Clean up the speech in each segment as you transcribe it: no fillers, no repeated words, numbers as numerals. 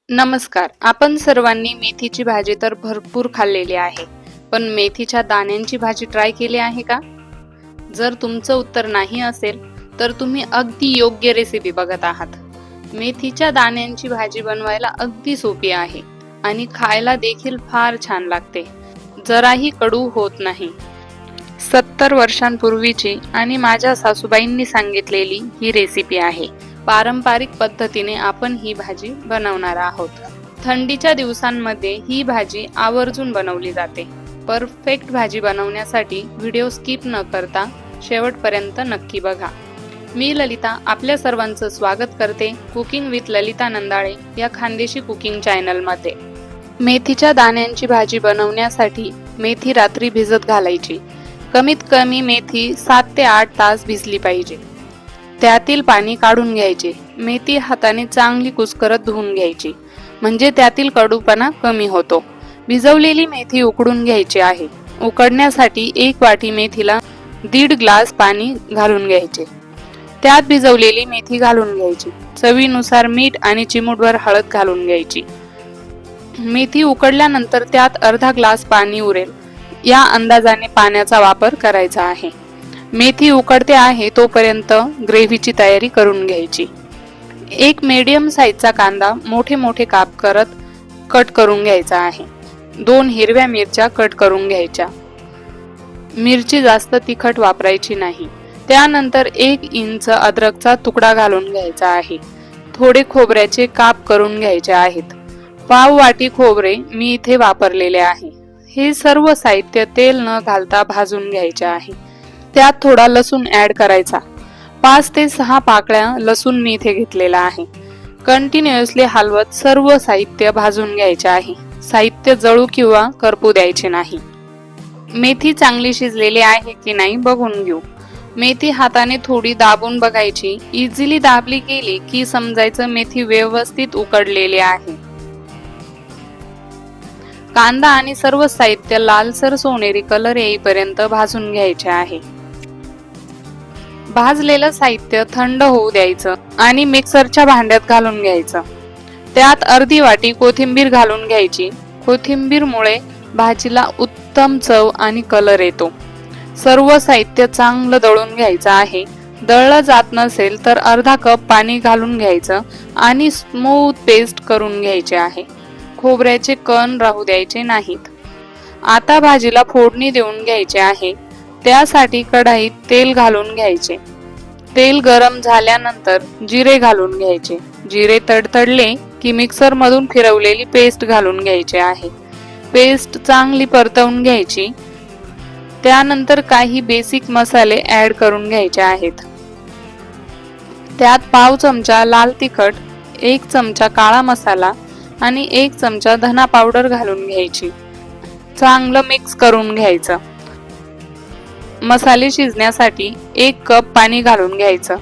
नमस्कार. आपण सर्वांनी मेथीची भाजी तर भरपूर खाल्लेली आहे, पण मेथीच्या दाण्यांची भाजी ट्राय केली आहे का? जर तुमचं उत्तर नाही असेल तर तुम्ही अगदी योग्य रेसिपी बघत आहात. मेथीच्या दाण्यांची भाजी बनवायला अगदी सोपी आहे आणि खायला देखील फार छान लागते. जराही कडू होत नाही. 70 वर्षांपूर्वीची आणि माझ्या सासूबाईंनी सांगितलेली ही रेसिपी आहे. पारंपरिक पद्धतीने आपण ही भाजी बनवणार आहोत. थंडीच्या दिवसांमध्ये ही भाजी आवर्जून बनवली जाते. परफेक्ट भाजी बनवण्यासाठी व्हिडिओ स्किप न करता शेवटपर्यंत नक्की बघा. मी ललिता आपल्या सर्वांचं स्वागत करते कुकिंग विथ ललिता नंदाळे या खानदेशी कुकिंग चॅनलमध्ये. मेथीच्या दाण्यांची भाजी बनवण्यासाठी मेथी रात्री भिजत घालायची. कमीत कमी मेथी 7 ते 8 तास भिजली पाहिजे. त्यातील पाणी काढून घ्यायचे. मेथी हाताने चांगली कुस्करत धुवून घ्यायची, म्हणजे त्यातील कडूपणा कमी होतो. भिजवलेली मेथी उकडून घ्यायची आहे. उकडण्यासाठी 1 वाटी मेथीला 1.5 ग्लास पाणी घालून घ्यायचे. त्यात भिजवलेली मेथी घालून घ्यायची. चवीनुसार मीठ आणि चिमूटभर हळद घालून घ्यायची. मेथी उकडल्यानंतर त्यात अर्धा ग्लास पाणी उरेल या अंदाजाने पाण्याचा वापर करायचा आहे. मेथी उकडते आहे तोपर्यंत ग्रेव्हीची तयारी करून घ्यायची. एक मीडियम साईजचा कांदा मोठे मोठे काप करत कट करून घ्यायचा आहे. 2 हिरव्या मिरच्या कट करून घ्यायच्या. मिरची जास्त तिखट वापरायची नाही. त्यानंतर 1 इंच अद्रकचा तुकडा घालून घ्यायचा आहे. थोडे खोबऱ्याचे काप करून घ्यायचे आहेत. पाव वाटी खोबरे मी इथे वापरलेले आहे. हे सर्व साहित्य तेल न घालता भाजून घ्यायचे आहे. त्यात थोडा लसूण ऍड करायचा. 5 ते 6 पाकळ्या लसूण मी इथे घेतलेला आहे. कंटिन्युअसली हलवत सर्व साहित्य भाजून घ्यायचे आहे. साहित्य जळू किंवा करपू द्यायचे नाही. मेथी चांगली शिजलेली आहे की नाही बघून घेऊ. मेथी हाताने थोडी दाबून बघायची. इझिली दाबली गेली की समजायचं मेथी व्यवस्थित उकडलेली आहे. कांदा आणि सर्व साहित्य लालसर सोनेरी कलर येईपर्यंत भाजून घ्यायचे आहे. भाजलेलं साहित्य थंड होऊ द्यायचं आणि मिक्सरच्या भांड्यात घालून घ्यायचं. त्यात अर्धी वाटी कोथिंबीर घालून घ्यायची. कोथिंबीरमुळे भाजीला उत्तम चव आणि कलर येतो. सर्व साहित्य चांगलं दळून घ्यायचं आहे. दळलं जात नसेल तर अर्धा कप पाणी घालून घ्यायचं आणि स्मूथ पेस्ट करून घ्यायचे आहे. खोबऱ्याचे कण राहू द्यायचे नाहीत. आता भाजीला फोडणी देऊन घ्यायचे आहे. त्यासाठी कढईत तेल घालून घ्यायचे. तेल गरम झाल्यानंतर जिरे घालून घ्यायचे. जिरे तडतडले की मिक्सर मधून फिरवलेली पेस्ट घालून घ्यायची आहे. पेस्ट चांगली परतवून घ्यायची. त्यानंतर काही बेसिक मसाले ऍड करून घ्यायचे आहेत. त्यात पाव चमचा लाल तिखट, 1 चमचा काळा मसाला आणि 1 चमचा धना पावडर घालून घ्यायची. चांगलं मिक्स करून घ्यायचं. मसाले शिजण्यासाठी 1 कप पाणी घालून घ्यायचं.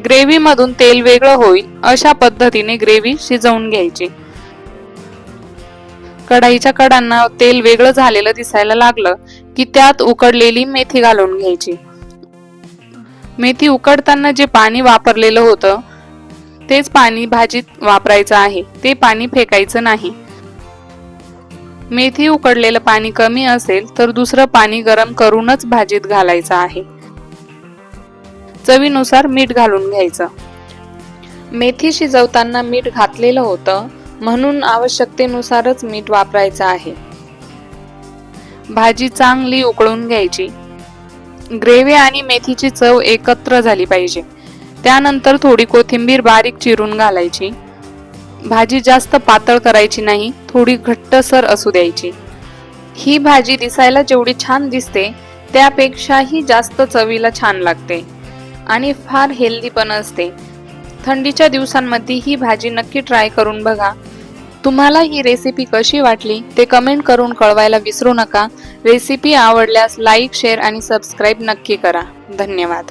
ग्रेव्ही मधून तेल वेगळं होईल अशा पद्धतीने ग्रेव्ही शिजवून घ्यायची. कढईच्या कडांना तेल वेगळं झालेलं दिसायला लागलं की त्यात उकडलेली मेथी घालून घ्यायची. मेथी उकडताना जे पाणी वापरलेलं होतं तेच पाणी भाजीत वापरायचं आहे. ते पाणी फेकायचं नाही. मेथी उकडलेलं पाणी कमी असेल तर दुसरं पाणी गरम करूनच भाजीत घालायचं आहे. चवीनुसार मीठ घालून घ्यायचं. मेथी शिजवताना मीठ घातलेलं होतं म्हणून आवश्यकतेनुसारच मीठ वापरायचं आहे. भाजी चांगली उकळून घ्यायची. ग्रेव्ही आणि मेथीची चव एकत्र झाली पाहिजे. त्यानंतर थोडी कोथिंबीर बारीक चिरून घालायची. भाजी जास्त पातळ करायची नाही, थोडी घट्टसर असू द्यायची. ही भाजी दिसायला जेवढी छान दिसते त्यापेक्षाही जास्त चवीला छान लागते आणि फार हेल्दी पण असते. थंडीच्या दिवसांमध्ये ही भाजी नक्की ट्राय करून बघा. तुम्हाला ही रेसिपी कशी वाटली ते कमेंट करून कळवायला विसरू नका. रेसिपी आवडल्यास लाईक, शेअर आणि सबस्क्राईब नक्की करा. धन्यवाद.